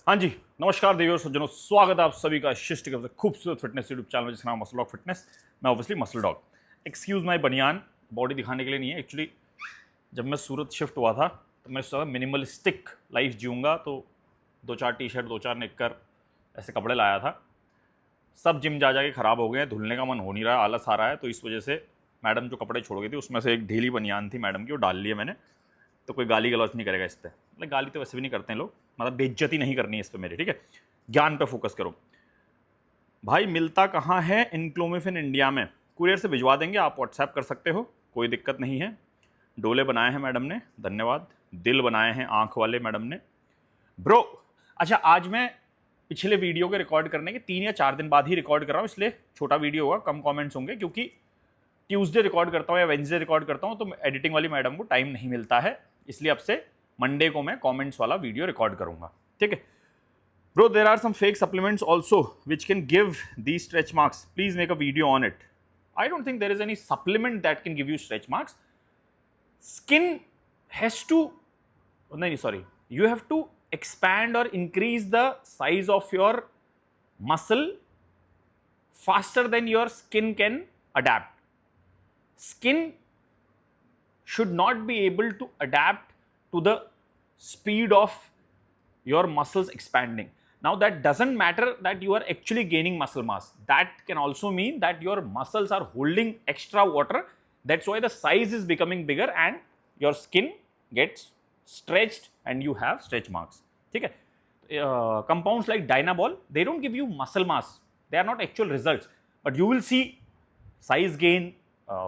हाँ जी, नमस्कार देवियों और सज्जनों, स्वागत है आप सभी का शिष्ट के खूबसूरत फिटनेस यूट्यूब चैनल जिसका नाम मसल डॉग फिटनेस। मैं obviously muscle dog. Excuse my बनियान, बॉडी दिखाने के लिए नहीं है एक्चुअली। जब मैं सूरत शिफ्ट हुआ था तो मैं सोचा मिनिमलिस्टिक लाइफ जीऊँगा, तो दो चार टी शर्ट, दो चार निक्कर, ऐसे कपड़े लाया था। सब जिम जा के ख़राब हो गए हैं, धुलने का मन हो नहीं रहा, आलस आ रहा है। तो इस वजह से मैडम जो कपड़े छोड़ गई थी उसमें से एक ढीली बनियान थी मैडम की, वो डाल लिया मैंने। तो कोई गाली गलौज नहीं करेगा इस पर, मतलब गाली तो वैसे भी नहीं करते हैं लोग, मतलब बेइज्जती नहीं करनी है इस पर मेरी, ठीक है। ज्ञान पे फोकस करो भाई। मिलता कहाँ है इनक्लोमिफिन इंडिया में? कुरियर से भिजवा देंगे, आप व्हाट्सएप कर सकते हो, कोई दिक्कत नहीं है। डोले बनाए हैं मैडम ने, धन्यवाद। दिल बनाए हैं आंख वाले मैडम ने, ब्रो। अच्छा, आज मैं पिछले वीडियो के रिकॉर्ड करने के 3 या 4 दिन बाद ही रिकॉर्ड कर रहा हूँ, इसलिए छोटा वीडियो होगा, कम कमेंट्स होंगे, क्योंकि ट्यूसडे रिकॉर्ड करता हूँ या वेंसडे रिकॉर्ड करता हूँ तो एडिटिंग वाली मैडम को टाइम नहीं मिलता है, इसलिए अब से मंडे को मैं कमेंट्स वाला वीडियो रिकॉर्ड करूंगा, ठीक है। Bro, there are some fake supplements also which can give the stretch marks, please make a video on it. I don't think there is any supplement that can give you stretch marks. Skin has to, नहीं sorry, you have to expand or increase the size of your muscle faster than your skin can adapt. Skin should not be able to adapt to the speed of your muscles expanding. Now that doesn't matter that you are actually gaining muscle mass, that can also mean that your muscles are holding extra water, that's why the size is becoming bigger and your skin gets stretched and you have stretch marks, ठीक है। Compounds like Dynabol, they don't give you muscle mass, they are not actual results, but you will see size gain,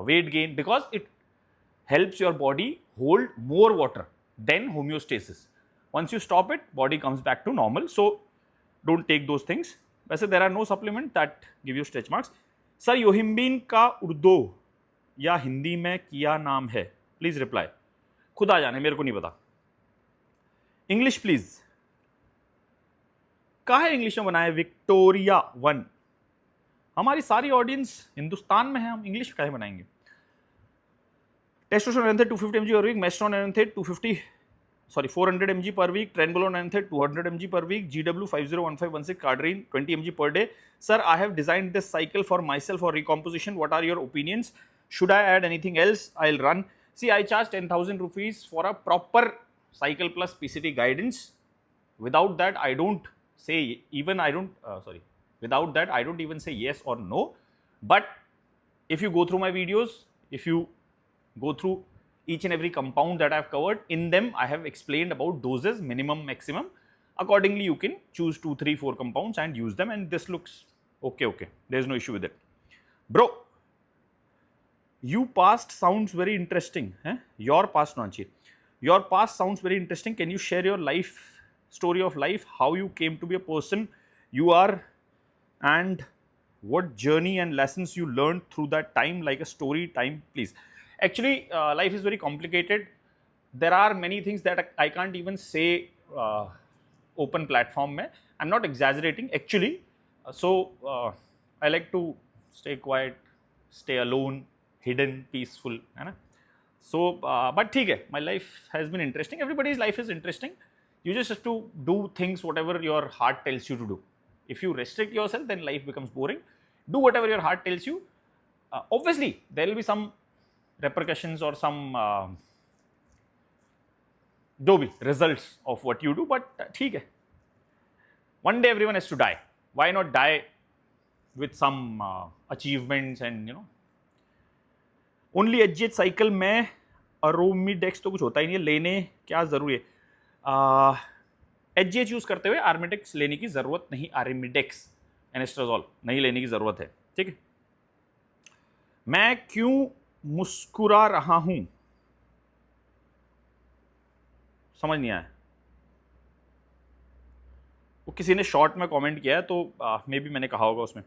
weight gain, because it helps your body hold more water than homeostasis. Once you stop it, body comes back to normal, so don't take those things. वैसे there are no supplement that give you stretch marks. Sir, yohimbine का उर्दू या हिंदी में क्या नाम है? Please reply. खुद आ जाने, मेरे को नहीं पता। English please. कहा है इंग्लिश में बनाए? विक्टोरिया 1। हमारी सारी ऑडियंस हिंदुस्तान में है, हम इंग्लिश कैसे बनाएंगे? Testosterone enanthate 250 mg per week, Masteron enanthate 400 mg per week, trenbolone enanthate 200 mg per week, GW 501516, Cardrine 20 mg per day. Sir, I have designed this cycle for myself for recomposition. What are your opinions? Should I add anything else? I'll run. See, I charge 10,000 rupees for a proper cycle plus PCT guidance. Without that, I don't say even I don't without that I don't even say yes or no. But if you go through my videos, if you go through each and every compound that I've covered, in them I have explained about doses, minimum, maximum. Accordingly, you can choose 2, 3, 4 compounds and use them, and this looks okay. There's no issue with it. Bro, you past sounds very interesting. Your past, Nanchi. Your past sounds very interesting. Can you share your life story of life, how you came to be a person you are, and what journey and lessons you learned through that time, like a story time, please. Actually, life is very complicated. There are many things that I can't even say open platform mein. I'm not exaggerating actually. I like to stay quiet, stay alone, hidden, peaceful, है ना? So, but ठीक है, my life has been interesting. Everybody's life is interesting. You just have to do things whatever your heart tells you to do. If you restrict yourself, then life becomes boring. Do whatever your heart tells you. Obviously, there will be some repercussions or some जो भी results of what you do, but ठीक है. One day everyone has to die. Why not die with some achievements and only HGH cycle में अरोमिडेक्स तो कुछ होता ही नहीं है, लेने क्या जरूरी है? HGH यूज करते हुए आर्मिडेक्स लेने की जरूरत नहीं, आर्मिडेक्स एनेस्ट्राजोल नहीं लेने की जरूरत है, ठीक है। मैं क्यों मुस्कुरा रहा हूं? समझ नहीं आया। वो किसी ने शॉर्ट में कमेंट किया है, तो मे बी मैंने कहा होगा उसमें।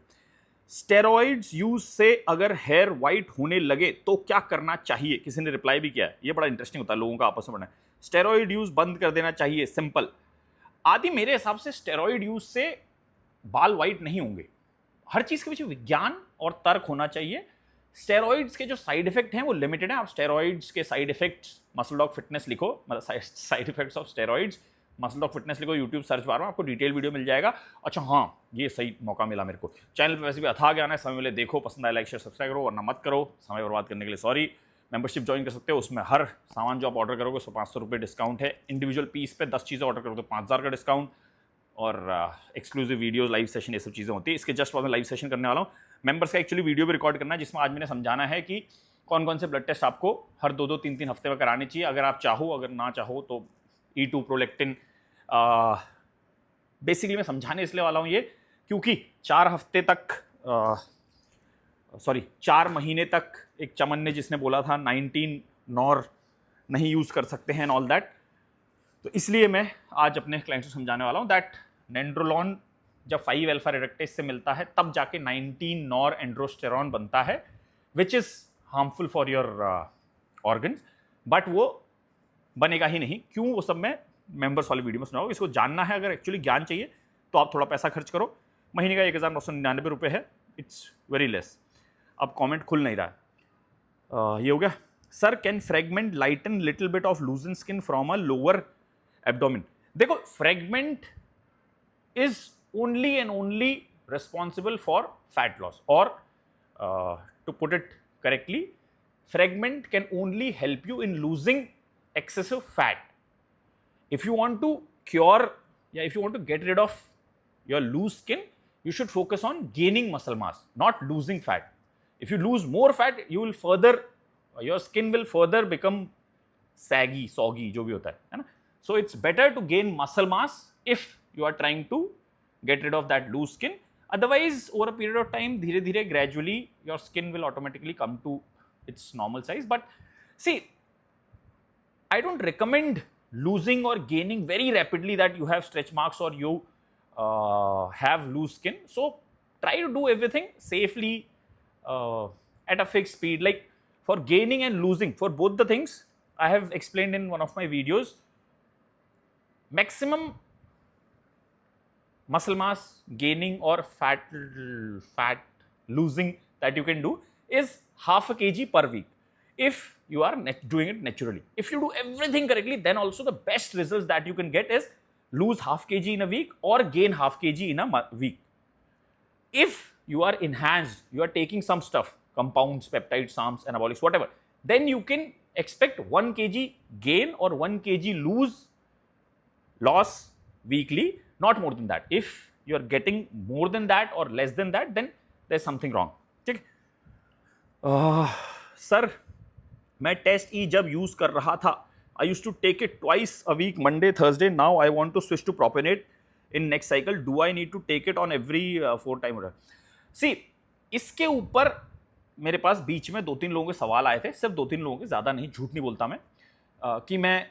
स्टेरॉइड्स यूज से अगर हेयर वाइट होने लगे तो क्या करना चाहिए? किसी ने रिप्लाई भी किया है, ये बड़ा इंटरेस्टिंग होता है लोगों का आपस में पढ़ना। स्टेरॉइड यूज बंद कर देना चाहिए, सिंपल। आदि मेरे हिसाब से स्टेरॉइड यूज से बाल वाइट नहीं होंगे। हर चीज के पीछे विज्ञान और तर्क होना चाहिए। स्टेरॉइड्स के जो साइड इफेक्ट हैं वो लिमिटेड है। आप स्टेरॉइड्स के side effects muscle dog fitness लिखो, मतलब side effects of steroids muscle dog fitness लिखो यूट्यूब सर्च बार में, आपको डिटेल वीडियो मिल जाएगा। अच्छा हाँ, ये सही मौका मिला मेरे को, चैनल पे वैसे भी अथाह ज्ञान है, समय मिले देखो, पसंद आए लाइक शेयर सब्सक्राइब करो, वरना मत करो, समय बर्बाद करने के लिए सॉरी। मेंबरशिप ज्वाइन कर सकते हो, उसमें हर सामान जो आप ऑर्डर करोगे उसको 500 रुपये डिस्काउंट है, इंडिविजुअल पीस पे 10 चीज़ें ऑर्डर करोगे तो 5000 का डिस्काउंट, और एक्सक्लूसिव वीडियोस, लाइव सेशन, ये सब चीज़ें होती है। इसके जस्ट बाद में लाइव सेशन करने वाला हूँ, मेंबर्स का एक्चुअली वीडियो भी रिकॉर्ड करना है, जिसमें आज मैंने समझाना है कि कौन कौन से ब्लड टेस्ट आपको हर 2-2, 3-3 हफ्ते में कराने चाहिए, अगर आप चाहो, अगर ना चाहो तो E2 प्रोलेक्टिन। बेसिकली मैं समझाने इसलिए वाला हूँ ये, क्योंकि 4 महीने तक एक चमन ने जिसने बोला था 19 नॉर नहीं यूज़ कर सकते हैं एंड ऑल दैट, तो इसलिए मैं आज अपने क्लाइंट्स को समझाने वाला हूँ दैट नेंड्रोलॉन जब 5 अल्फा रिडक्टेज से मिलता है तब जाके 19 नॉर एंड्रोस्टेरॉन बनता है, which is harmful for your organs, but वो बनेगा ही नहीं। क्यों, वो सब मैं मेंबर्स वाली वीडियो में सुनाऊंगा। इसको जानना है, अगर एक्चुअली ज्ञान चाहिए तो आप थोड़ा पैसा खर्च करो, महीने का 1999 रुपये है, इट्स वेरी लेस। अब कमेंट खुल नहीं रहा है, ये हो गया। Sir can fragment lighten little bit of loosen skin from a lower abdomen. देखो, fragment is only and only responsible for fat loss, और to put it correctly, fragment can only help you in losing excessive fat. If you want to cure, if you want to get rid of your loose skin, you should focus on gaining muscle mass, not losing fat. If you lose more fat, you will further, your skin will further become saggy, soggy, जो भी होता है ना? So it's better to gain muscle mass if you are trying to get rid of that loose skin. Otherwise, over a period of time, धीरे धीरे gradually your skin will automatically come to its normal size. But see, I don't recommend losing or gaining very rapidly that you have stretch marks or you have loose skin. So try to do everything safely at a fixed speed. Like for gaining and losing, for both the things, I have explained in one of my videos. Maximum muscle mass gaining or fat losing that you can do is half a kg per week if you are doing it naturally. If you do everything correctly, then also the best results that you can get is lose half kg in a week or gain half kg in a week. If you are enhanced, you are taking some stuff, compounds, peptides, SARMs, anabolics, whatever, then you can expect 1 kg gain or 1 kg loss weekly, not more than that. If you are getting more than that or less than that, then there's something wrong. ठीक? Sir मैं test E जब use कर रहा था, I use to take it twice a week, Monday Thursday, now I want to switch to propionate in next cycle, do I need to take it on every 4 time? See, इसके ऊपर मेरे पास बीच में 2-3 लोगों के सवाल आए थे, सिर्फ 2-3 लोगों के, ज़्यादा नहीं, झूठ नहीं बोलता मैं, कि मैं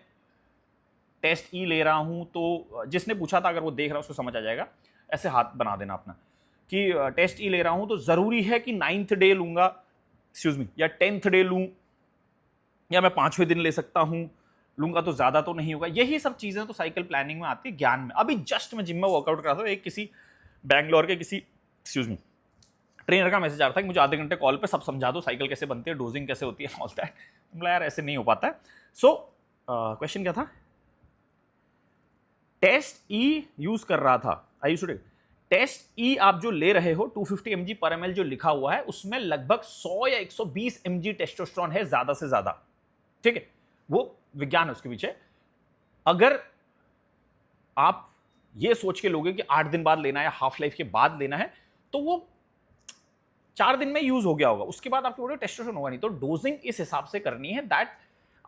टेस्ट ई ले रहा हूँ। तो जिसने पूछा था, अगर वो देख रहा है उसको समझ आ जाएगा, ऐसे हाथ बना देना अपना कि टेस्ट ई ले रहा हूँ तो ज़रूरी है कि 9th डे लूँगा, एक्सक्यूज मी, या 10th डे लूँ, या मैं 5वें दिन ले सकता हूँ, लूँगा तो ज़्यादा तो नहीं होगा। यही सब चीज़ें तो साइकिल प्लानिंग में आती है, ज्ञान में। अभी जस्ट मैं जिम में वर्कआउट कर रहा था, एक किसी बैंगलोर के किसी एक्सक्यूज मी ट्रेनर का मैसेज आ रहा था कि मुझे आधे घंटे कॉल पे सब समझा दो, साइकिल कैसे बनती है, डोजिंग कैसे होती है, ऑल दैट। मतलब यार ऐसे नहीं हो पाता है। सो क्वेश्चन क्या था? टेस्ट ई यूज कर रहा था, I used to take test E. आप जो ले रहे हो 250 mg पर ml जो लिखा हुआ है, उसमें लगभग 100 या 120 mg टेस्टोस्टेरोन है, ज्यादा से ज्यादा, ठीक है? वो विज्ञान है उसके पीछे। अगर आप ये सोच के लोगे कि 8 दिन बाद लेना है या हाफ लाइफ के बाद लेना है, तो वो 4 दिन में यूज हो गया होगा, उसके बाद आपकी बॉडी में टेस्टोस्टेरोन होगा नहीं। तो डोजिंग इस हिसाब से करनी है दैट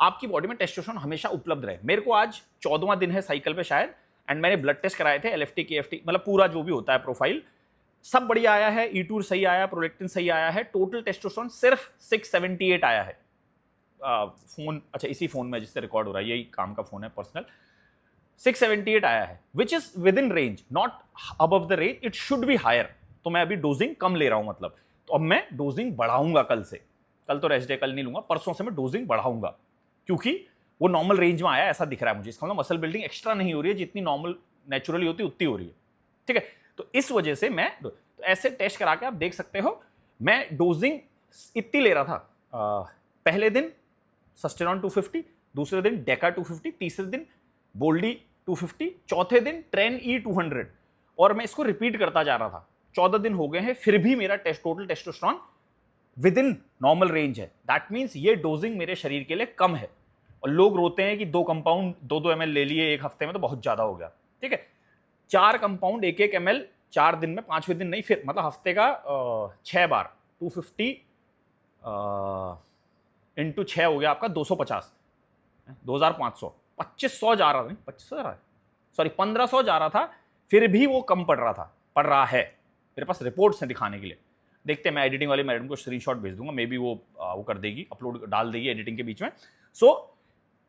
आपकी बॉडी में टेस्टोस्टेरोन हमेशा उपलब्ध रहे। मेरे को आज 14वां दिन है साइकिल पे शायद, एंड मैंने ब्लड टेस्ट कराए थे, LFT KFT, मतलब पूरा जो भी होता है प्रोफाइल, सब बढ़िया आया है, E2 सही आया, प्रोलेक्टिन सही आया है, टोटल टेस्टोस्टेरोन सिर्फ 678 आया है। फोन, अच्छा इसी फोन में जिससे रिकॉर्ड हो रहा है, यही काम का फोन है पर्सनल, 678 आया है, which is with in range, not above the range, it should be higher. तो मैं अभी डोजिंग कम ले रहा हूं, मतलब तो अब मैं डोजिंग बढ़ाऊंगा कल से। कल तो रेस्ट डे, कल नहीं लूंगा, परसों से मैं डोजिंग बढ़ाऊंगा, क्योंकि वो नॉर्मल रेंज में आया ऐसा दिख रहा है मुझे। इसका मतलब मसल बिल्डिंग एक्स्ट्रा नहीं हो रही है, जितनी नॉर्मल नेचुरली होती है उतनी हो रही है, ठीक है? तो इस वजह से मैं तो ऐसे टेस्ट करा के आप देख सकते हो, मैं डोजिंग इतनी ले रहा था। पहले दिन सस्टेरॉन 250, दूसरे दिन डेका 250, तीसरे दिन बोल्डी 250, चौथे दिन ट्रेन ई 200, और मैं इसको रिपीट करता जा रहा था। 14 दिन हो गए हैं, फिर भी मेरा total testosterone with in normal range है। दैट मीन्स ये डोजिंग मेरे शरीर के लिए कम है। और लोग रोते हैं कि 2 कंपाउंड 2-2 ml ले लिए एक हफ्ते में तो बहुत ज्यादा हो गया। ठीक है, 4 कंपाउंड 1-1 ml 4 दिन में, 5वें दिन नहीं, फिर मतलब हफ्ते का 6 बार 250 इंटू 6 हो गया आपका 250, 2500, 2500 जा रहा था, 2500 जा रहा है, सॉरी 1500 जा रहा था, फिर भी वो कम पड़ रहा था, पड़ रहा है। मेरे पास रिपोर्ट्स हैं दिखाने के लिए। देखते हैं, मैं एडिटिंग वाली मैडम को स्क्रीनशॉट भेज दूंगा, मे बी वो कर देगी, अपलोड डाल देगी एडिटिंग के बीच में। सो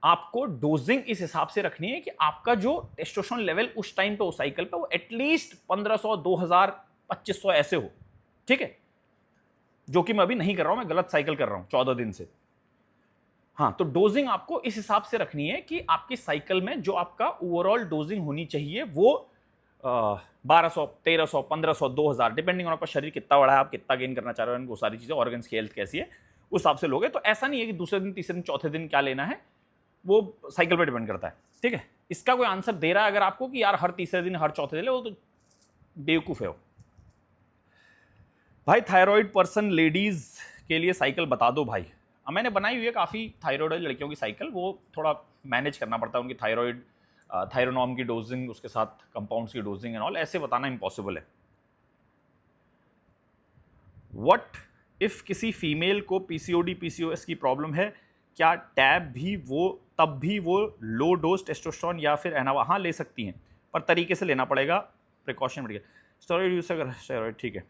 आपको डोजिंग इस हिसाब से रखनी है कि आपका जो टेस्टोस्टेरोन लेवल उस टाइम पे, उस साइकिल पे, वो एटलीस्ट 1500, 2000, 2500 ऐसे हो। ठीक है, जो कि मैं अभी नहीं कर रहा हूं, मैं गलत साइकिल कर रहा हूं 14 दिन से। हाँ, तो डोजिंग आपको इस हिसाब से रखनी है कि आपकी साइकिल में जो आपका ओवरऑल डोजिंग होनी चाहिए वो 1200, 1300, 1500, 2000, डिपेंडिंग ऑन आपका शरीर कितना बड़ा है, आप कितना गेन करना चाह रहे हो, वो सारी चीजें, ऑर्गन्स की हेल्थ कैसी है, उस हिसाब से लोगे। तो ऐसा नहीं है कि दूसरे दिन, तीसरे दिन, चौथे दिन क्या लेना है, वो साइकिल पर डिपेंड करता है। ठीक है, इसका कोई आंसर दे रहा है अगर आपको कि यार हर तीसरे दिन, हर चौथे दिन, वो तो बेवकूफ है वो। भाई थायराइड पर्सन लेडीज के लिए साइकिल बता दो भाई। मैंने बनाई हुई है काफ़ी थायराइड लड़कियों की साइकिल, वो थोड़ा मैनेज करना पड़ता है उनकी थायराइड, थायरोनॉम की डोजिंग, उसके साथ कंपाउंड्स की डोजिंग एंड ऑल, ऐसे बताना इम्पॉसिबल है। व्हाट इफ किसी फीमेल को पीसीओडी पीसीओएस की प्रॉब्लम है, क्या टैब भी वो, तब भी वो लो डोज टेस्टोस्टेरोन या फिर एनावा, हाँ ले सकती हैं, पर तरीके से लेना पड़ेगा, प्रिकॉशन बढ़िया। स्टेरॉइड यूज अगर स्टेरॉइड, ठीक है।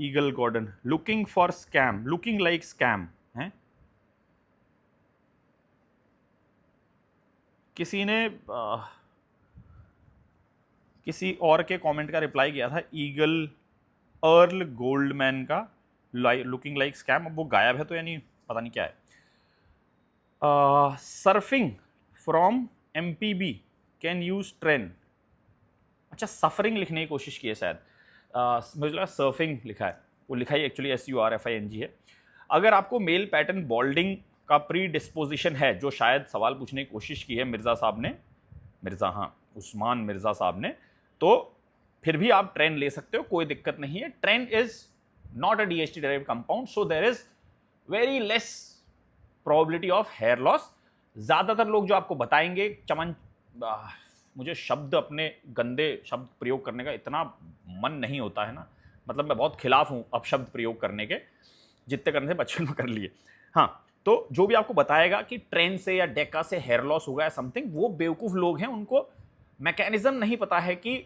Eagle Gordon, looking for scam, looking like scam है। किसी ने किसी और के कमेंट का रिप्लाई किया था, ईगल अर्ल गोल्डमैन का, लुकिंग लाइक स्कैम, अब वो गायब है तो यानी पता नहीं क्या है। Surfing from MPB can use train, अच्छा सफरिंग लिखने की कोशिश की है शायद, मुझे लगा सर्फिंग लिखा है, वो लिखा ही एक्चुअली SURFING है। अगर आपको मेल पैटर्न बॉल्डिंग का प्री डिस्पोजिशन है, जो शायद सवाल पूछने की कोशिश की है मिर्ज़ा साहब ने, मिर्ज़ा, हाँ उस्मान मिर्ज़ा साहब ने, तो फिर भी आप ट्रेन ले सकते हो, कोई दिक्कत नहीं है। Tren is not a DHT derived compound, so there is very less probability of hair loss. ज़्यादातर लोग जो आपको बताएंगे, चमन, मुझे शब्द, अपने गंदे शब्द प्रयोग करने का इतना मन नहीं होता है ना, मतलब मैं बहुत खिलाफ हूँ अब शब्द प्रयोग करने के, जितने करने से बचपन में कर लिए। हाँ, तो जो भी आपको बताएगा कि ट्रेन से या डेका से हेयर लॉस होगा या समथिंग, वो बेवकूफ़ लोग हैं, उनको मैकेनिज्म नहीं पता है कि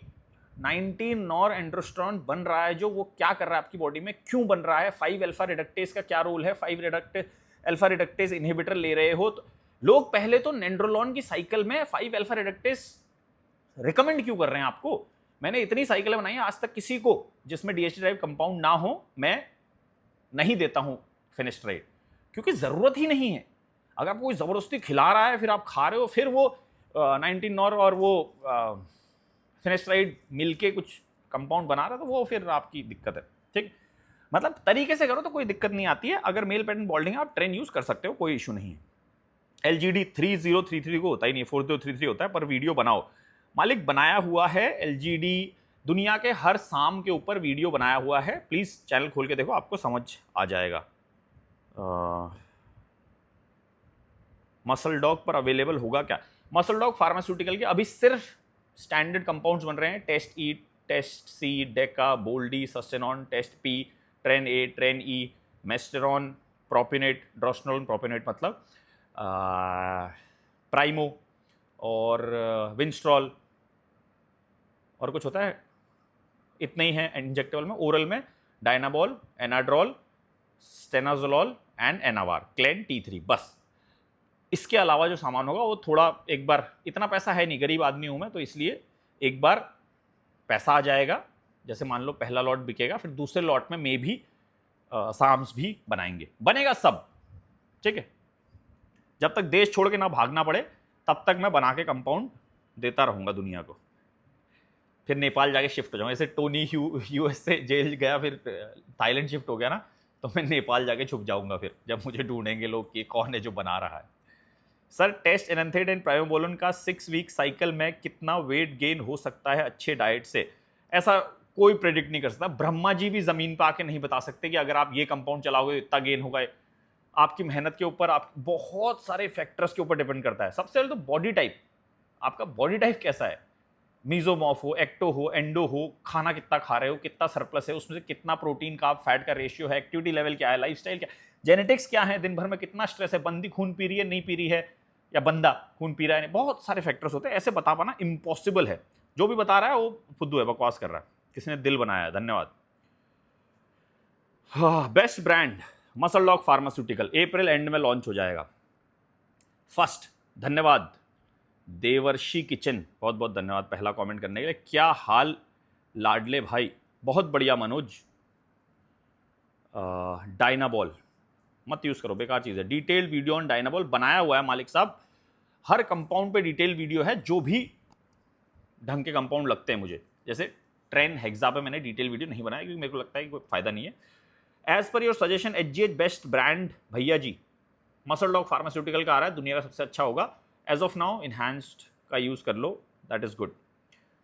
19 नॉर एंड्रोस्टेरोन बन रहा है, जो वो क्या कर रहा है आपकी बॉडी में, क्यों बन रहा है, 5 अल्फा रिडक्टेज का क्या रोल है, 5 अल्फा रिडक्टेज इनहिबिटर ले रहे हो तो लोग पहले तो नेंड्रोलॉन की साइकिल में 5 अल्फा रिडक्टेज रिकमेंड क्यों कर रहे हैं आपको। मैंने इतनी साइकिलें बनाई हैं, आज तक किसी को जिसमें DHT ड्राइव कंपाउंड ना हो मैं नहीं देता हूं फिनिस्ट्राइड, क्योंकि जरूरत ही नहीं है। अगर आपको कोई जबरदस्ती खिला रहा है, फिर आप खा रहे हो, फिर वो 19 नॉर और वो फिनिस्ट्राइड मिलके कुछ कंपाउंड बना रहा है, तो वो फिर आपकी दिक्कत है। ठीक, मतलब तरीके से करो तो कोई दिक्कत नहीं आती है। अगर मेल पैटर्न बॉल्डिंग है, आप ट्रेन यूज कर सकते हो, कोई इशू नहीं है। LGD 3033 को होता ही नहीं, 4033 होता है, पर वीडियो बनाओ। मालिक बनाया हुआ है LGD, दुनिया के हर शाम के ऊपर वीडियो बनाया हुआ है, प्लीज चैनल खोल के देखो, आपको समझ आ जाएगा। मसल डॉग पर अवेलेबल होगा क्या? मसल डॉग फार्मास्यूटिकल के अभी सिर्फ स्टैंडर्ड कंपाउंड्स बन रहे हैं, test E, test C, deca, boldi, sustanon, test P, tren A, tren E, Masteron, propionate, drostanolone, propionate मतलब प्राइमो और विंस्ट्रॉल, और कुछ होता है, इतने ही हैं इंजेक्टेबल में। ओरल में डायनाबॉल, एनाड्रॉल, स्टेनाजोलॉल एंड एनावार, क्लेन T3, बस। इसके अलावा जो सामान होगा वो थोड़ा, एक बार, इतना पैसा है नहीं, गरीब आदमी हूं मैं, तो इसलिए एक बार पैसा आ जाएगा, जैसे मान लो पहला लॉट बिकेगा, फिर दूसरे लॉट में मे भी साम्स भी बनाएंगे, बनेगा सब। ठीक है, जब तक देश छोड़ के ना भागना पड़े तब तक मैं बना के कंपाउंड देता रहूंगा दुनिया को। फिर नेपाल जाके शिफ्ट हो जाऊंगा, जैसे टोनी US से जेल गया, फिर थाईलैंड शिफ्ट हो गया ना, तो मैं नेपाल जाके छुप जाऊंगा फिर, जब मुझे ढूंढेंगे लोग कि कौन है जो बना रहा है। सर टेस्ट एनथेड एंड प्रायोबोलन का 6 वीक साइकिल में कितना वेट गेन हो सकता है अच्छे डाइट से? ऐसा कोई प्रेडिक्ट नहीं कर सकता। ब्रह्मा जी भी जमीन पर आके नहीं बता सकते कि अगर आप ये कंपाउंड चलाओगे इतना गेन होगा। आपकी मेहनत के ऊपर, आप बहुत सारे फैक्टर्स के ऊपर डिपेंड करता है। सबसे पहले तो बॉडी टाइप, आपका बॉडी टाइप कैसा है, मीजोमॉर्फ हो, एक्टो हो, एंडो हो, खाना कितना खा रहे हो, कितना सरप्लस है, उसमें से कितना प्रोटीन का फैट का रेशियो है, एक्टिविटी लेवल क्या है, लाइफस्टाइल क्या, जेनेटिक्स क्या है, दिन भर में कितना स्ट्रेस है, बंदी खून पी रही है नहीं पी रही है, या बंदा खून पी रहा है नहीं, बहुत सारे फैक्टर्स होते हैं। ऐसे बता पाना इम्पॉसिबल है। जो भी बता रहा है वो फुद्दू है, बकवास कर रहा है। किसी ने दिल बनाया है, धन्यवाद। Best brand muscle lock pharmaceutical April and में लॉन्च हो जाएगा। फर्स्ट, धन्यवाद देवर्षि किचन, बहुत बहुत धन्यवाद पहला कमेंट करने के लिए। क्या हाल लाडले भाई? बहुत बढ़िया मनोज। डायनाबॉल मत यूज करो, बेकार चीज है। डिटेल्ड वीडियो ऑन डायनाबॉल बनाया हुआ है मालिक साहब, हर कंपाउंड पे डिटेल वीडियो है, जो भी ढंग के कंपाउंड लगते हैं मुझे। जैसे ट्रेन हेक्सा पे मैंने डिटेल वीडियो नहीं बनाया क्योंकि मेरे को लगता है कि कोई फायदा नहीं है। As per your suggestion HGH best brand भैया जी, मसल डॉग फार्मास्यूटिकल का आ रहा है, दुनिया का सबसे अच्छा होगा। एज ऑफ नाउ इन्हांस्ड का यूज कर लो, दैट इज गुड,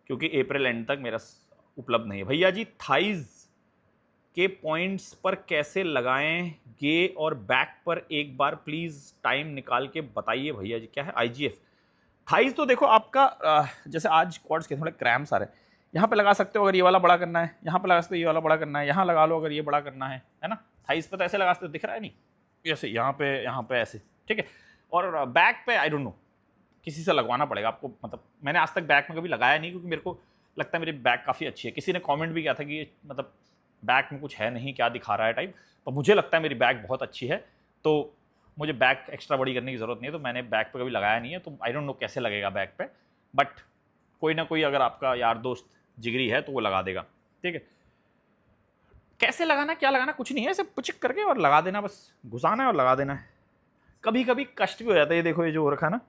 क्योंकि अप्रैल एंड तक मेरा उपलब्ध नहीं है। भैया जी थाइज के पॉइंट्स पर कैसे लगाएं गे और बैक पर एक बार प्लीज टाइम निकाल के बताइए भैया जी। क्या है IGF? थाइज तो देखो आपका जैसे आज क्वाड्स के थोड़े क्रैम्स आ रहे हैं, यहाँ पे लगा सकते हो अगर ये वाला बड़ा करना है, यहाँ पे लगा सकते हो ये वाला बड़ा करना है, यहाँ लगा लो अगर ये बड़ा करना है ना। थाइज पे तो ऐसे लगा सकते हो, दिख रहा है नहीं, ऐसे यहाँ पे ऐसे, ठीक है। और बैक पे आई डोंट नो, किसी से लगवाना पड़ेगा आपको। मतलब मैंने आज तक बैक में कभी लगाया नहीं, क्योंकि मेरे को लगता है मेरी बैक काफ़ी अच्छी है। किसी ने कमेंट भी किया था कि ये मतलब बैक में कुछ है नहीं, क्या दिखा रहा है टाइप, पर मुझे लगता है मेरी बैक बहुत अच्छी है, तो मुझे बैक एक्स्ट्रा बड़ी करने की ज़रूरत नहीं है। तो मैंने बैक पे कभी लगाया नहीं है, तो आई डोंट नो कैसे लगेगा बैक पे, बट कोई ना कोई अगर आपका यार दोस्त जिगरी है तो वो लगा देगा, ठीक है। कैसे लगाना, क्या लगाना, कुछ नहीं है, ऐसे पुचिक करके और लगा देना, बस घुसाना है और लगा देना है। कभी कभी कष्ट भी हो जाता है, ये देखो ये जो हो रखा है ना,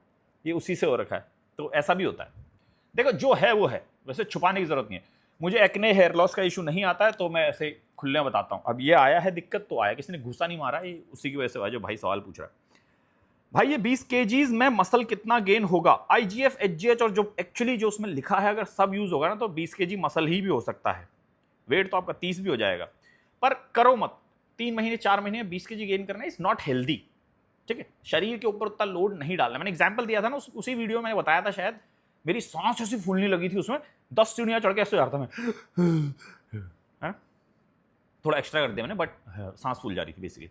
ये उसी से हो रखा है, तो ऐसा भी होता है। देखो जो है वो है, वैसे छुपाने की जरूरत नहीं है। मुझे एक्ने हेयर लॉस का इशू नहीं आता है, तो मैं ऐसे खुले में बताता हूँ। अब ये आया है दिक्कत, तो आया, किसी ने घुसा नहीं मारा, ये उसी की वजह से हुआ जो भाई सवाल पूछ रहा है। भाई ये 20 kgs में मसल कितना गेन होगा? IGF HGH और जो एक्चुअली जो उसमें लिखा है अगर सब यूज होगा ना, तो 20 kg मसल ही भी हो सकता है, वेट तो आपका 30 भी हो जाएगा। पर करो मत, 3 महीने 4 महीने 20 kg गेन करना इज नॉट हेल्दी, ठीक है। शरीर के ऊपर उतना लोड नहीं डालना। मैंने एग्जाम्पल दिया था ना, उसी वीडियो में मैंने बताया था शायद, मेरी सांस ऐसी फूलने लगी थी उसमें, 10 सीढ़ियां चढ़ के ऐसे जा रहा था मैं, है? थोड़ा एक्स्ट्रा कर दिया मैंने, बट सांस फूल जा रही थी बेसिकली।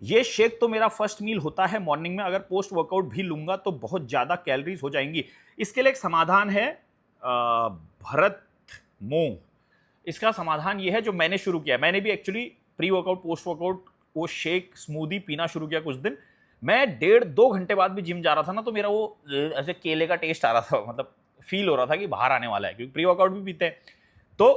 ये शेक तो मेरा फर्स्ट मील होता है मॉर्निंग में, अगर पोस्ट वर्कआउट भी लूंगा तो बहुत ज़्यादा कैलोरीज हो जाएंगी। इसके लिए एक समाधान है भरत मोंग। इसका समाधान ये है जो मैंने शुरू किया। मैंने भी actually pre workout post workout वो शेक स्मूदी पीना शुरू किया कुछ दिन। मैं 1.5-2 घंटे बाद भी जिम जा रहा था ना, तो मेरा वो ऐसे केले का टेस्ट आ रहा था, मतलब फील हो रहा था कि बाहर आने वाला है, क्योंकि प्री वर्कआउट भी पीते हैं। तो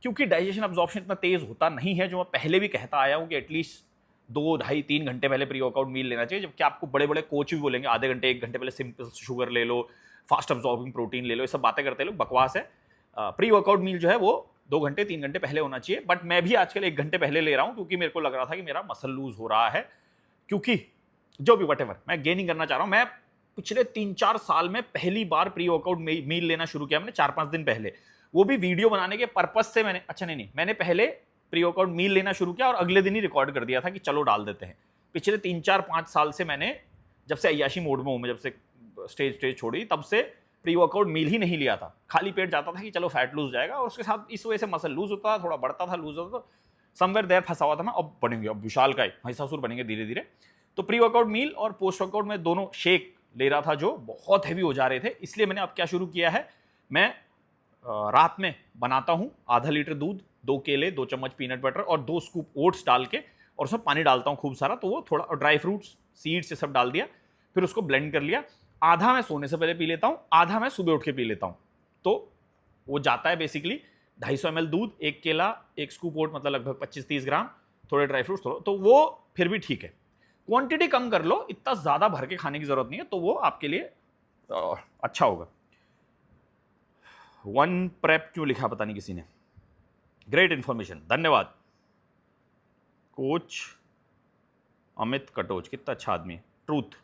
क्योंकि डाइजेशन अब्जॉर्प्शन इतना तेज होता नहीं है, जो मैं पहले भी कहता आया हूँ कि एटलीस्ट 2-2.5-3 घंटे पहले प्री वर्कआउट मील लेना चाहिए, जबकि आपको बड़े बड़े कोच भी बोलेंगे आधे घंटे 1 घंटे पहले सिंपल शुगर ले लो, फास्ट अब्जॉर्बिंग प्रोटीन ले लो, ये सब बातें करते लोग, बकवास है। प्री वर्कआउट मील जो है वो 2 घंटे 3 घंटे पहले होना चाहिए, बट मैं भी आजकल 1 घंटे पहले ले रहा हूँ, क्योंकि मेरे को लग रहा था कि मेरा मसल लूज हो रहा है। क्योंकि जो भी वटेवर मैं गेनिंग करना चाह रहा हूँ, मैं पिछले 3-4 साल में पहली बार प्री वर्कआउट मील लेना शुरू किया मैंने 4-5 दिन पहले, वो भी वीडियो बनाने के पर्पज से। मैंने अच्छा नहीं, मैंने पहले प्री वर्कआउट मील लेना शुरू किया और अगले दिन ही रिकॉर्ड कर दिया था कि चलो डाल देते हैं। पिछले 3-4-5 साल से मैंने, जब से अय्याशी मोड में हूँ मैं, जब से स्टेज छोड़ी, तब से प्री वर्कआउट मील ही नहीं लिया था। खाली पेट जाता था कि चलो फैट लूज जाएगा, और उसके साथ इस वजह से मसल लूज होता था, थोड़ा बढ़ता था, लूज होता था, समवेयर देयर फंसा हुआ था मैं। अब बनेंगे, अब विशाल का महिषासुर बनेंगे धीरे धीरे। तो प्री वर्कआउट मील और पोस्ट वर्कआउट में दोनों शेक ले रहा था, जो बहुत हैवी हो जा रहे थे। इसलिए मैंने अब क्या शुरू किया है, मैं रात में बनाता हूँ आधा लीटर दूध, 2 केले, 2 चम्मच पीनट बटर और 2 स्कूप ओट्स डाल के, और उसमें पानी डालता हूँ खूब सारा, तो वो थोड़ा ड्राई फ्रूट्स सीड्स से सब डाल दिया, फिर उसको ब्लेंड कर लिया। आधा मैं सोने से पहले पी लेता हूँ, आधा मैं सुबह उठ के पी लेता हूँ। तो वो जाता है बेसिकली 250 ml दूध, 1 केला, 1 स्कूप ओट, मतलब लगभग 25-30 ग्राम, थोड़े ड्राई फ्रूट्स, थोड़ा, तो वो फिर भी ठीक है। क्वांटिटी कम कर लो, इतना ज़्यादा भर के खाने की ज़रूरत नहीं है, तो वो आपके लिए अच्छा होगा। वन प्रेप क्यों लिखा पता नहीं किसी ने, ग्रेट इन्फॉर्मेशन, धन्यवाद। कोच अमित कटोच कितना अच्छा आदमी है। ट्रूथ,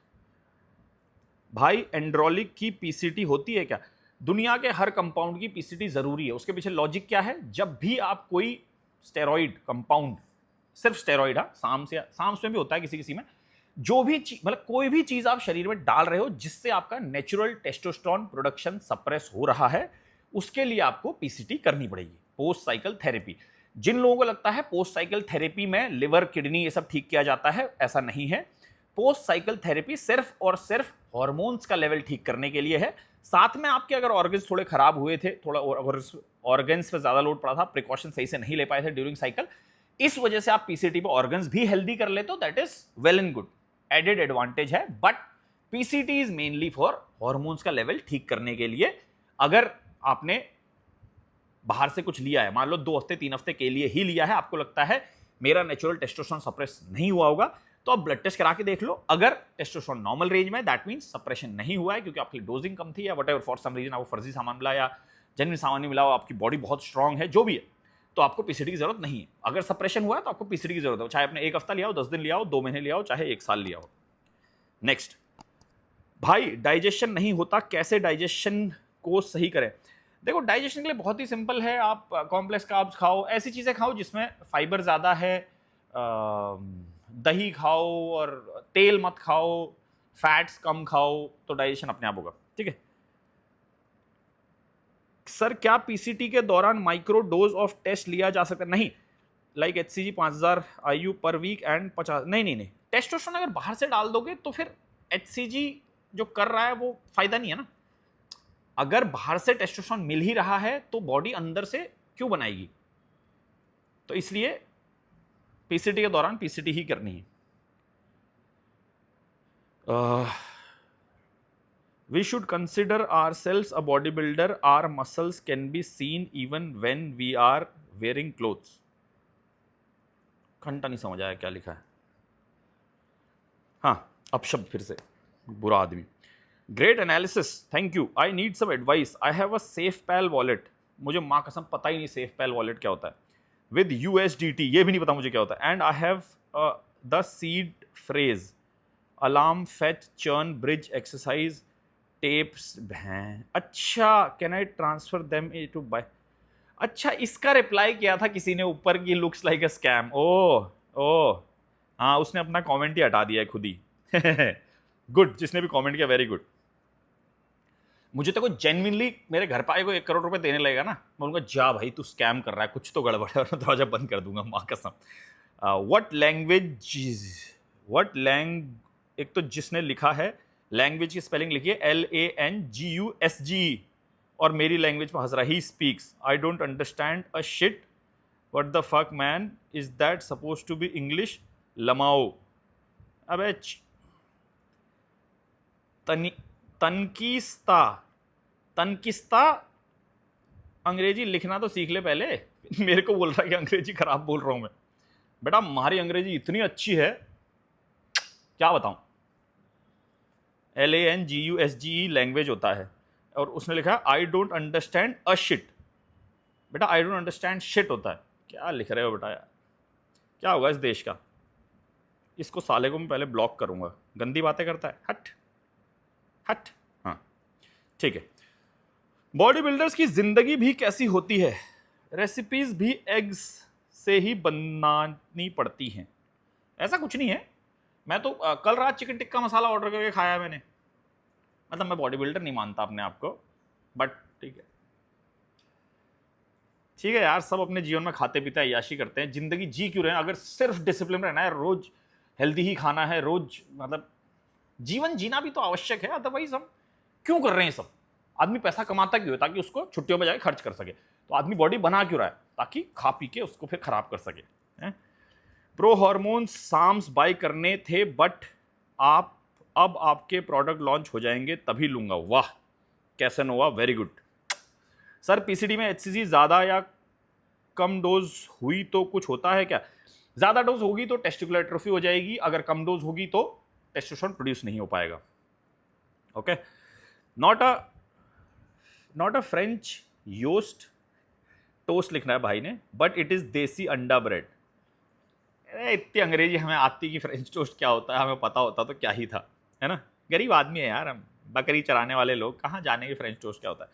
भाई एंड्रोलिक की पीसीटी होती है क्या? दुनिया के हर कंपाउंड की पीसीटी जरूरी है। उसके पीछे लॉजिक क्या है? जब भी आप कोई स्टेरॉइड कंपाउंड, सिर्फ स्टेरॉइड, हाँ साम्स में भी होता है किसी किसी में, जो भी मतलब कोई भी चीज आप शरीर में डाल रहे हो जिससे आपका नेचुरल टेस्टोस्टेरोन प्रोडक्शन सप्रेस हो रहा है, उसके लिए आपको पीसीटी करनी पड़ेगी, पोस्ट साइकिल थेरेपी। जिन लोगों को लगता है पोस्ट साइकिल थेरेपी में लिवर किडनी ये सब ठीक किया जाता है, ऐसा नहीं है। पोस्ट साइकिल थेरेपी सिर्फ और सिर्फ हॉर्मोन्स का लेवल ठीक करने के लिए है। साथ में आपके अगर ऑर्गन्स थोड़े खराब हुए थे, थोड़ा ऑर्गन्स पे ज्यादा लोड पड़ा था, प्रिकॉशन सही से नहीं ले पाए थे ड्यूरिंग साइकिल, इस वजह से आप पीसीटी पे ऑर्गन्स भी हेल्दी कर लेते हो, that is well and good, added advantage है। But PCT is mainly for hormones का लेवल ठीक करने के लिए। अगर आपने बाहर से कुछ लिया है, मान लो 2 हफ्ते 3 हफ्ते के लिए ही लिया है, आपको लगता है मेरा नेचुरल टेस्टोस्टेरोन सप्रेस नहीं हुआ होगा, तो आप ब्लड टेस्ट करा के देख लो। अगर टेस्टोस्टेरोन नॉर्मल रेंज में, दैट मींस सप्रेशन नहीं हुआ है, क्योंकि आपकी डोजिंग कम थी या वटएवर फॉर सम रीजन आपको फर्जी सामान मिला या जेन्युइन सामान नहीं मिला, आपकी बॉडी बहुत स्ट्रांग है, जो भी है, तो आपको पीसीटी की जरूरत नहीं है। अगर सप्रेशन हुआ है तो आपको पीसीटी की जरूरत है, चाहे आपने 1 हफ्ता लिया हो, 10 दिन लिया हो, 2 महीने लिया हो, चाहे 1 साल लिया हो। नेक्स्ट, भाई डाइजेशन नहीं होता, कैसे डाइजेशन को सही करें? देखो, डाइजेशन के लिए बहुत ही सिंपल है, आप कॉम्प्लेक्स कार्ब्स खाओ, ऐसी चीजें खाओ जिसमें फाइबर ज्यादा है, दही खाओ और तेल मत खाओ, फैट्स कम खाओ, तो डाइजेशन अपने आप होगा। ठीक है सर, क्या पीसीटी के दौरान माइक्रो डोज ऑफ टेस्ट लिया जा सकता है? नहीं, like HCG 5000 IU per week and 50, नहीं, टेस्टोस्टेरोन अगर बाहर से डाल दोगे तो फिर HCG जो कर रहा है वो फायदा नहीं है ना। अगर बाहर से टेस्टोस्टेरोन मिल ही रहा है तो बॉडी अंदर से क्यों बनाएगी? तो इसलिए पीसीटी के दौरान पीसीटी ही करनी है। We should consider ourselves a bodybuilder. Our muscles can be seen even when we are wearing clothes. घंटा नहीं समझ आया क्या लिखा है। हाँ, अपशब्द फिर से, बुरा आदमी। Great analysis, thank you. I need some advice. I have a SafePal wallet. मुझे माँ कसम पता ही नहीं सेफपैल वॉलेट क्या होता है। विद USDT, ये भी नहीं पता मुझे क्या होता है। And I have the seed phrase, alarm, fetch, churn, bridge, exercise, tapes, भैं। अच्छा, can I transfer them to buy? अच्छा, इसका रिप्लाई किया था किसी ने ऊपर की, लुक्स लाइक अ स्कैम। ओ हाँ, उसने अपना कमेंट ही हटा दिया है खुद ही। गुड, जिसने भी कमेंट किया, वेरी गुड। मुझे तो कोई जेन्युइनली मेरे घर पे आए को 1 करोड़ रुपए देने लगेगा ना, मैं बोलूंगा जा भाई तू स्कैम कर रहा है, कुछ तो गड़बड़ है, और दरवाजा बंद कर दूंगा, माँ कसम। व्हाट लैंग्वेज, एक तो जिसने लिखा है लैंग्वेज की स्पेलिंग लिखी है LANGUSGE, और मेरी लैंग्वेज में हंस रहा, he speaks, I don't understand a shit, what the fuck man, is that suppose to be English? Lmao. अबे तनकिस्ता अंग्रेजी लिखना तो सीख ले पहले। मेरे को बोल रहा है कि अंग्रेजी खराब बोल रहा हूं मैं। बेटा हमारी अंग्रेजी इतनी अच्छी है, क्या बताऊं। LANGUSGE लैंग्वेज होता है, और उसने लिखा है आई डोंट अंडरस्टैंड अ शिट। बेटा आई डोंट अंडरस्टैंड शिट होता है। क्या लिख रहे हो बेटा यार, क्या होगा इस देश का? इसको साले को मैं पहले ब्लॉक करूंगा, गंदी बातें करता है, हट हट। हाँ ठीक है। बॉडी बिल्डर्स की जिंदगी भी कैसी होती है? रेसिपीज भी एग्स से ही बनानी पड़ती हैं? ऐसा कुछ नहीं है। मैं तो कल रात चिकन टिक्का मसाला ऑर्डर करके खाया मैंने। मतलब मैं बॉडी बिल्डर नहीं मानता अपने आप को, बट ठीक है, ठीक है यार, सब अपने जीवन में खाते पीते अय्याशी करते हैं, जिंदगी जी क्यों रहे हैं? अगर सिर्फ डिसिप्लिन रहना है, रोज हेल्दी ही खाना है, रोज मतलब जीवन जीना भी तो आवश्यक है, अदरवाइज हम क्यों कर रहे हैं सब? आदमी पैसा कमाता क्यों है? ताकि उसको छुट्टियों में जाके खर्च कर सके। तो आदमी बॉडी बना क्यों रहा है? ताकि खा पी के उसको फिर खराब कर सके। प्रो हार्मोन्स साम्स बाय करने थे, बट आप अब आपके प्रोडक्ट लॉन्च हो जाएंगे तभी लूंगा। वाह, Casanova, very good. Sir PCD में HCG ज्यादा या कम डोज हुई तो कुछ होता है क्या? ज्यादा डोज होगी तो टेस्टिकुलर एट्रोफी हो जाएगी, अगर कम डोज होगी तो टेस्टोस्टेरोन प्रोड्यूस नहीं हो पाएगा। ओके, नॉट अ फ्रेंच योस्ट टोस्ट लिखना है भाई ने, बट इट इज देसी अंडा ब्रेड। इतनी अंग्रेजी हमें आती कि फ्रेंच टोस्ट क्या होता है, हमें पता होता तो क्या ही था, है ना। गरीब आदमी है यार हम, बकरी चराने वाले लोग कहाँ जानेंगे फ्रेंच टोस्ट क्या होता है।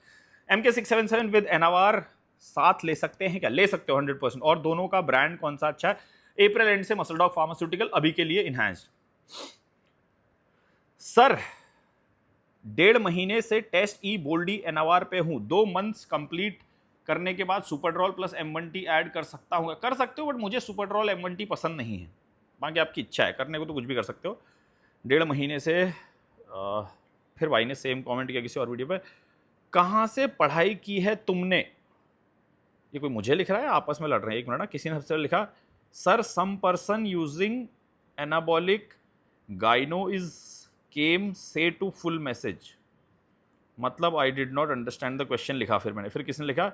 MK677 विद एनावार साथ ले सकते हैं क्या? ले सकते हो 100%। और दोनों का ब्रांड कौन सा अच्छा है? अप्रैल एंड से मसल डॉग फार्मास्यूटिकल अभी के लिए इनहैंस्ड। सर 1.5 महीने से टेस्ट ई बोल्डी एनावार पे हूं, 2 मंथ्स कंप्लीट करने के बाद सुपरड्रॉल प्लस M1T ऐड कर सकता हूं? कर सकते हो, बट मुझे सुपरड्रॉल M1T पसंद नहीं है। बाकी आपकी इच्छा है, करने को तो कुछ भी कर सकते हो। 1.5 महीने से फिर भाई ने सेम कमेंट किया किसी और वीडियो पे, कहाँ से पढ़ाई की है तुमने? ये कोई मुझे लिख रहा है, आपस में लड़ रहे हैं। एक मिनट ना, किसी ने सबसे लिखा, sir some person using anabolic gyno is came से टू फुल मैसेज। मतलब I did not understand the question लिखा। फिर मैंने, फिर किसने लिखा,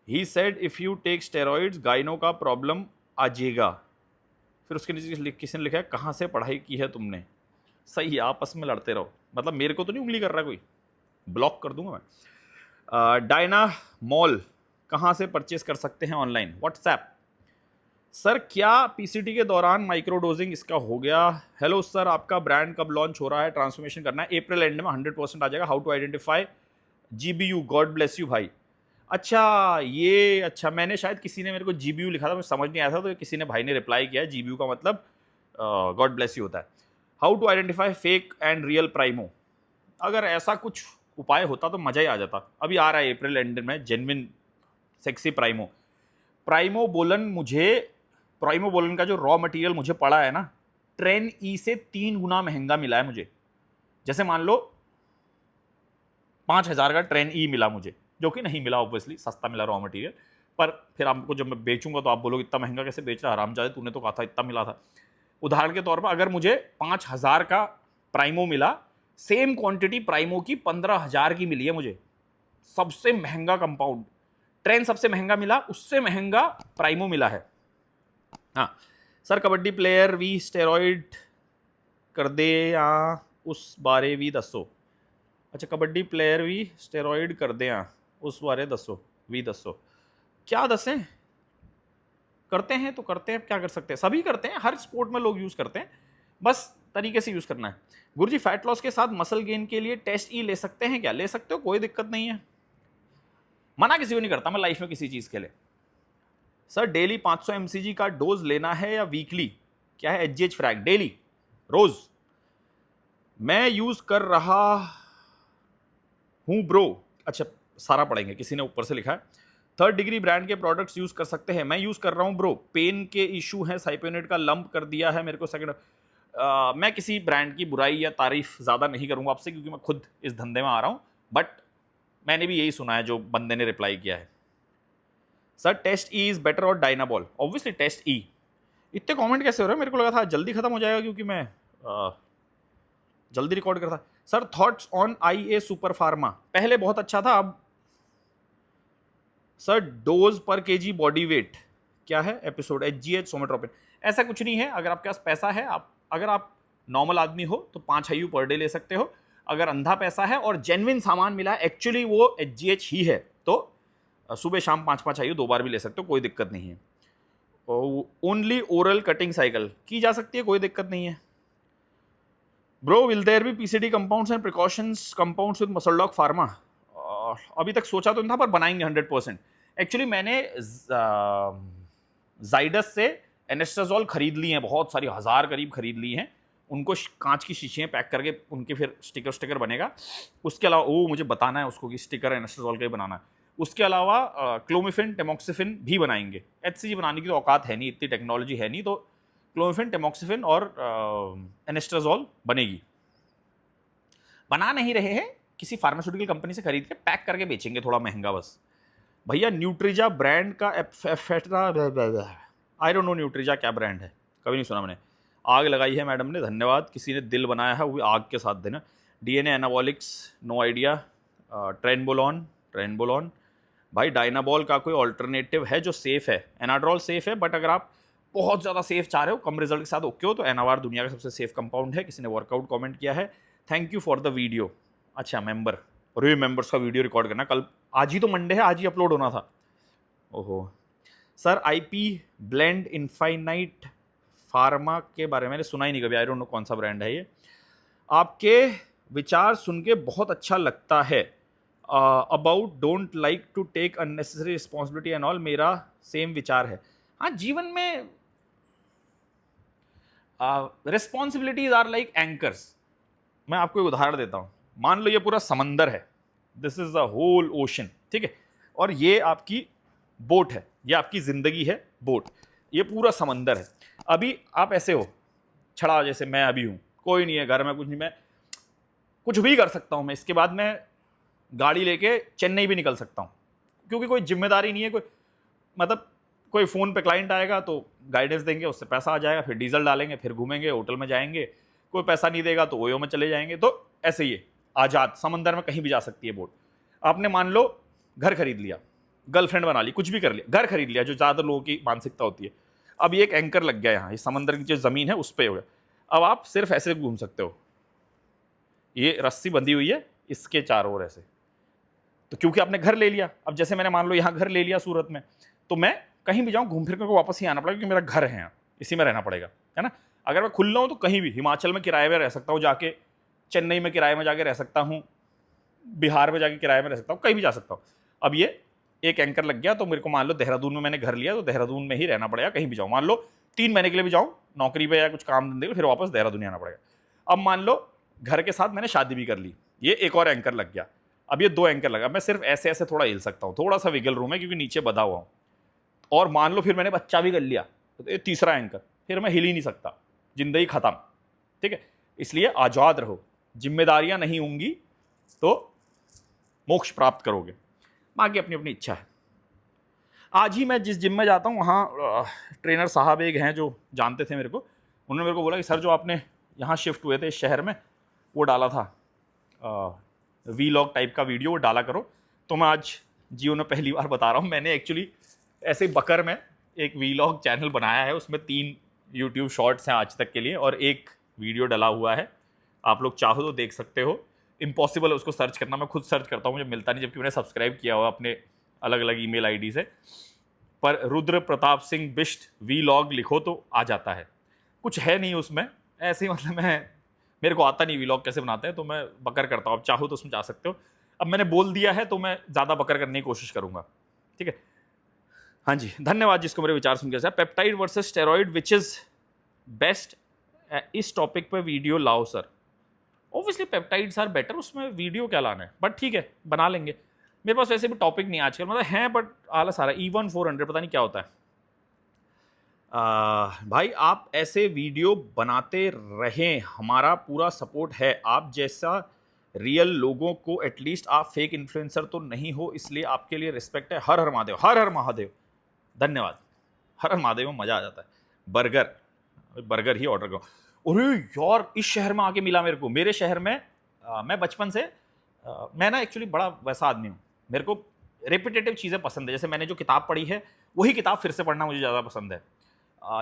he said if you take steroids gyno का प्रॉब्लम आ जाएगा। फिर उसके नीचे किसने लिखा है, कहाँ से पढ़ाई की है तुमने? सही है, आपस में लड़ते रहो। मतलब मेरे को तो नहीं उंगली कर रहा कोई, ब्लॉक कर दूंगा मैं। डायना मॉल कहाँ से परचेस कर सकते हैं ऑनलाइन? व्हाट्सएप। सर क्या पीसीटी के दौरान माइक्रो डोजिंग इसका हो गया? हेलो सर, आपका ब्रांड कब लॉन्च हो रहा है? ट्रांसफॉर्मेशन करना है, अप्रैल एंड में 100% आ जाएगा। How to identify GBU? God bless you भाई। अच्छा ये, अच्छा मैंने शायद, किसी ने मेरे को GBU लिखा था, मुझे समझ नहीं आया था, तो किसी ने भाई ने रिप्लाई किया है GBU का मतलब गॉड ब्लेस यू होता है। How to identify fake and real primo? अगर ऐसा कुछ उपाय होता तो मजा ही आ जाता। अभी आ रहा है अप्रैल एंड में जेन्युइन सेक्सी प्राइमो। प्राइमो बोलन का जो रॉ मटेरियल मुझे पड़ा है ना, ट्रेन ई से 3 गुना महंगा मिला है मुझे। जैसे मान लो 5,000 का ट्रेन ई मिला मुझे, जो कि नहीं मिला, ऑब्वियसली सस्ता मिला रॉ मटेरियल। पर फिर आपको जब मैं बेचूंगा तो आप बोलोगे इतना महंगा कैसे बेच रहा हरामजादे, तूने तो कहा था इतना मिला था। उदाहरण के तौर पर अगर मुझे 5,000 का प्राइमो मिला, सेम क्वांटिटी प्राइमो की 15,000 की मिली है मुझे। सबसे महंगा कंपाउंड ट्रेन सबसे महंगा मिला, उससे महंगा प्राइमो मिला है। हाँ सर, कबड्डी प्लेयर भी स्टेरॉइड कर दे या उस बारे भी दसो? अच्छा, कबड्डी प्लेयर भी स्टेरॉइड कर दे या उस बारे दसो, भी दसो। क्या दसें? करते हैं तो करते हैं, क्या कर सकते हैं, सभी करते हैं, हर स्पोर्ट में लोग यूज करते हैं, बस तरीके से यूज करना है। गुरुजी फैट लॉस के साथ मसल गेन के लिए टेस्ट ई ले सकते हैं क्या? ले सकते हो, कोई दिक्कत नहीं है, मना किसी को नहीं करता मैं लाइफ में किसी चीज के लिए। सर डेली 500 mcg का डोज लेना है या वीकली? क्या है HGH फ्रैग? डेली, रोज। मैं यूज कर रहा हूं ब्रो। अच्छा सारा पढ़ेंगे, किसी ने ऊपर से लिखा है 3rd डिग्री ब्रांड के प्रोडक्ट्स यूज कर सकते हैं? मैं यूज कर रहा हूं ब्रो, पेन के इशू है, साइपोनेट का लंप कर दिया है मेरे को सेकंड। मैं किसी ब्रांड की बुराई या तारीफ ज्यादा नहीं करूंगा आपसे, क्योंकि मैं खुद इस धंधे में आ रहा हूं, बट मैंने भी यही सुना है जो बंदे ने रिप्लाई किया है। Sir test E is better और डायनाबॉल? Obviously test E. इतने कमेंट कैसे हो रहे हैं? मेरे को लगा था जल्दी खत्म हो जाएगा क्योंकि मैं जल्दी रिकॉर्ड करता। Sir thoughts on IA super pharma? पहले बहुत अच्छा था, अब सर डोज पर केजी बॉडी वेट क्या है? Episode HGH सोमेट्रोपिन? ऐसा कुछ नहीं है, अगर आपके पास पैसा है, अगर आप नॉर्मल आदमी हो तो 5 IU पर डे ले सकते हो। अगर अंधा पैसा है और जेन्युइन सामान मिला है, एक्चुअली वो HGH ही है, तो सुबह शाम 5-5 IU 2 बार भी ले सकते हो, कोई दिक्कत नहीं है। ओनली ओरल कटिंग साइकिल की जा सकती है, कोई दिक्कत नहीं है। Bro will there be PCT compounds and precautions compounds with Muscle Dog Pharma? अभी तक सोचा तो नहीं था, पर बनाएंगे 100%। एक्चुअली मैंने जाइडस से एनेस्ट्राजोल खरीद ली हैं, बहुत सारी, 1000 करीब खरीद ली हैं। उनको कांच की शीशियाँ पैक करके उनके फिर स्टिकर बनेगा। उसके अलावा वो मुझे बताना है उसको कि स्टिकर एनेस्ट्राजोल का ही बनाना है। उसके अलावा क्लोमिफिन टेमोक्सिफिन भी बनाएंगे। HCG बनाने की तो औकात है नहीं, इतनी टेक्नोलॉजी है नहीं, तो क्लोमिफिन टेमोक्सिफिन और एनेस्ट्राजोल बनेगी। बना नहीं रहे हैं, किसी फार्मास्यूटिकल कंपनी से खरीद के पैक करके बेचेंगे, थोड़ा महंगा बस। भैया न्यूट्रिजा ब्रांड का आई डोंट नो न्यूट्रिजा क्या ब्रांड है, कभी नहीं सुना मैंने। आग लगाई है मैडम ने, धन्यवाद। किसी ने दिल बनाया है, वो भी आग के साथ देना। DNA anabolics no idea. Trenbolone भाई, डायनाबॉल का कोई ऑल्टरनेटिव है जो सेफ है? एनाड्रॉल सेफ है, बट अगर आप बहुत ज़्यादा सेफ चाह रहे हो, कम रिजल्ट के साथ ओके हो, तो एनावार दुनिया का सबसे सेफ कंपाउंड है। किसी ने वर्कआउट कमेंट किया है, thank you for the video. अच्छा मेंबर, और ये मेंबर्स का वीडियो रिकॉर्ड करना, कल, आज ही तो मंडे है, आज ही अपलोड होना था। ओहो sir, IP blend infinite pharma के बारे में मैंने सुना ही नहीं कभी, आई डोंट नो कौन सा ब्रांड है ये। आपके विचार सुन के बहुत अच्छा लगता है। About don't like to take unnecessary responsibility and all, मेरा सेम विचार है। हाँ, जीवन में रिस्पॉन्सिबिलिटीज आर लाइक एंकर्स। मैं आपको एक उदाहरण देता हूँ। मान लो ये पूरा समंदर है, this is the whole ocean, ठीक है, और ये आपकी बोट है, ये आपकी जिंदगी है बोट, ये पूरा समंदर है। अभी आप ऐसे हो छड़ा, जैसे मैं अभी हूँ, कोई नहीं है घर में, कुछ नहीं, मैं कुछ भी कर सकता हूँ। मैं इसके बाद मैं गाड़ी लेके चेन्नई भी निकल सकता हूँ, क्योंकि कोई जिम्मेदारी नहीं है। कोई मतलब कोई फ़ोन पे क्लाइंट आएगा तो गाइडेंस देंगे, उससे पैसा आ जाएगा, फिर डीजल डालेंगे, फिर घूमेंगे, होटल में जाएंगे। कोई पैसा नहीं देगा तो ओयो में चले जाएंगे। तो ऐसे ही आज़ाद समंदर में कहीं भी जा सकती है बोट। आपने मान लो घर खरीद लिया, गर्लफ्रेंड बना ली, कुछ भी कर लिया, घर खरीद लिया, जो ज़्यादा लोगों की मानसिकता होती है। अब ये एक एंकर लग गया यहाँ, इस समंदर की जो ज़मीन है उस पर हो गया। अब आप सिर्फ ऐसे घूम सकते हो, ये रस्सी बंधी हुई है इसके चारों ओर ऐसे, तो क्योंकि आपने घर ले लिया। अब जैसे मैंने मान लो यहाँ घर ले लिया सूरत में, तो मैं कहीं भी जाऊँ घूम फिर कर वापस ही आना पड़ेगा, क्योंकि मेरा घर है यहाँ, इसी में रहना पड़ेगा, है ना। अगर मैं खुला हूँ तो कहीं भी हिमाचल में किराए में रह सकता हूँ जाके, चेन्नई में किराए में जाके रह सकता हूँ, बिहार में जाके किराए में रह सकता हूँ, कहीं भी जा सकता हूँ। अब ये एक एंकर लग गया, तो मेरे को मान लो देहरादून में मैंने घर लिया, तो देहरादून में ही रहना पड़ेगा, कहीं भी जाऊँ। मान लो 3 महीने के लिए भी जाऊँ नौकरी पे या कुछ काम धंधे के, फिर वापस देहरादून आना पड़ेगा। अब मान लो घर के साथ मैंने शादी भी कर ली, ये एक और एंकर लग गया। अब ये 2 एंकर लगा, मैं सिर्फ ऐसे ऐसे थोड़ा हिल सकता हूँ, थोड़ा सा विगल रूम है क्योंकि नीचे बधा हुआ हूँ। और मान लो फिर मैंने बच्चा भी कर लिया, तो ये तीसरा एंकर, फिर मैं हिल ही नहीं सकता, जिंदगी खत्म, ठीक है। इसलिए आज़ाद रहो, जिम्मेदारियां नहीं होंगी तो मोक्ष प्राप्त करोगे, बाकी अपनी अपनी इच्छा है। आज ही मैं जिस जिम में जाता हूँ वहाँ ट्रेनर साहब एक हैं जो जानते थे मेरे को, उन्होंने मेरे को बोला कि सर जो आपने यहाँ शिफ्ट हुए थे इस शहर में, वो डाला था वीलॉग टाइप का वीडियो, वो डाला करो। तो मैं आज जियो में पहली बार बता रहा हूँ, मैंने एक्चुअली ऐसे बकर में एक वीलॉग चैनल बनाया है, उसमें 3 यूट्यूब शॉर्ट्स हैं आज तक के लिए और एक वीडियो डला हुआ है। आप लोग चाहो तो देख सकते हो। इम्पॉसिबल है उसको सर्च करना, मैं खुद सर्च करता हूँ, मुझे मिलता नहीं, जबकि मैंने सब्सक्राइब किया हुआ अपने अलग अलग ईमेल आईडी से। पर रुद्र प्रताप सिंह बिष्ट वीलॉग लिखो तो आ जाता है। कुछ है नहीं उसमें, ऐसे ही मतलब मेरे को आता नहीं वीलॉग कैसे बनाते हैं, तो मैं बकर करता हूँ। आप चाहो तो उसमें जा सकते हो। अब मैंने बोल दिया है तो मैं ज़्यादा बकर करने की कोशिश करूँगा, ठीक है। हाँ जी, धन्यवाद जिसको मेरे विचार सुन के। Peptide versus steroid which is best, इस टॉपिक पे वीडियो लाओ sir. Obviously peptides are better, उसमें वीडियो क्या लाना है, बट ठीक है बना लेंगे। मेरे पास वैसे भी टॉपिक नहीं आजकल, मतलब हैं बट आलस आ रहा है। E1 400 पता नहीं क्या होता है। भाई आप ऐसे वीडियो बनाते रहें, हमारा पूरा सपोर्ट है। आप जैसा रियल लोगों को, एटलीस्ट आप फेक इन्फ्लुएंसर तो नहीं हो, इसलिए आपके लिए रिस्पेक्ट है। हर हर महादेव, हर हर महादेव, धन्यवाद। हर हर महादेव में मज़ा आ जाता है। बर्गर ही ऑर्डर करो। अरे यार, इस शहर में आके मिला मेरे को। मेरे शहर में मैं बचपन से मैं ना एक्चुअली बड़ा वैसा आदमी हूँ, मेरे को रिपीटेटिव चीज़ें पसंद है। जैसे मैंने जो किताब पढ़ी है वही किताब फिर से पढ़ना मुझे ज़्यादा पसंद है।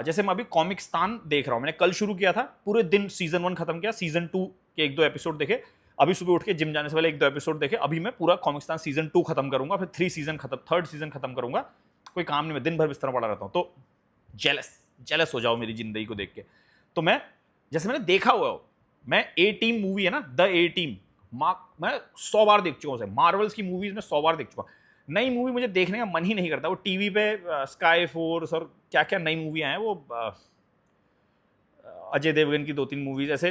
जैसे मैं अभी कॉमिक्स्तान देख रहा हूँ, मैंने कल शुरू किया था, पूरे दिन सीजन 1 खत्म किया, सीजन 2 के 1-2 एपिसोड देखे। अभी सुबह उठ के जिम जाने से पहले 1-2 एपिसोड देखे। अभी मैं पूरा कॉमिक्स्तान सीजन 2 खत्म करूंगा, फिर 3 सीजन खत्म, 3rd सीजन खत्म करूंगा। कोई काम नहीं, मैं दिन भर बिस्तर पड़ा रहता हूँ। तो जेलस हो जाओ मेरी जिंदगी को देख के। तो मैं जैसे मैंने देखा हुआ हो, मैं ए टीम मूवी है ना, द ए टीम, मैं 100 बार देख चुका हूँ। मार्वल्स की मूवीज में 100 बार देख चुका हूँ। नई मूवी मुझे देखने का मन ही नहीं करता। वो टीवी पे स्काई फोर्स और क्या क्या नई मूवियाँ हैं, वो अजय देवगन की 2-3 मूवीज ऐसे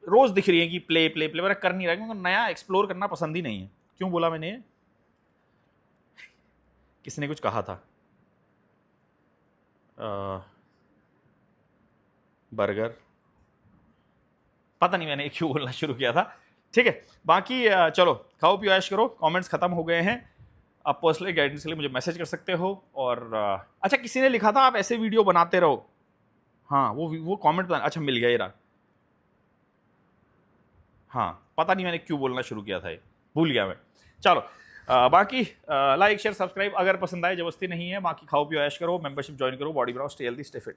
रोज दिख रही हैं कि प्ले मेरा कर नहीं रहा, क्योंकि नया एक्सप्लोर करना पसंद ही नहीं है। क्यों बोला मैंने ये? किसने कुछ कहा था? बर्गर, पता नहीं मैंने क्यों बोलना शुरू किया था। ठीक है, बाकी चलो खाओ पियो ऐश करो। कमेंट्स खत्म हो गए हैं। आप पर्सनली गाइडेंस के लिए मुझे मैसेज कर सकते हो। और अच्छा, किसी ने लिखा था आप ऐसे वीडियो बनाते रहो। हाँ, वो कमेंट अच्छा मिल गया, ये रहा। हाँ, पता नहीं मैंने क्यों बोलना शुरू किया था, ये भूल गया मैं। चलो बाकी लाइक शेयर सब्सक्राइब अगर पसंद आए, जबरदस्ती नहीं है। बाकी खाओ पियो ऐश करो, मेंबरशिप ज्वाइन करो, बॉडी बनाओ, स्टे हेल्दी, स्टे फिट।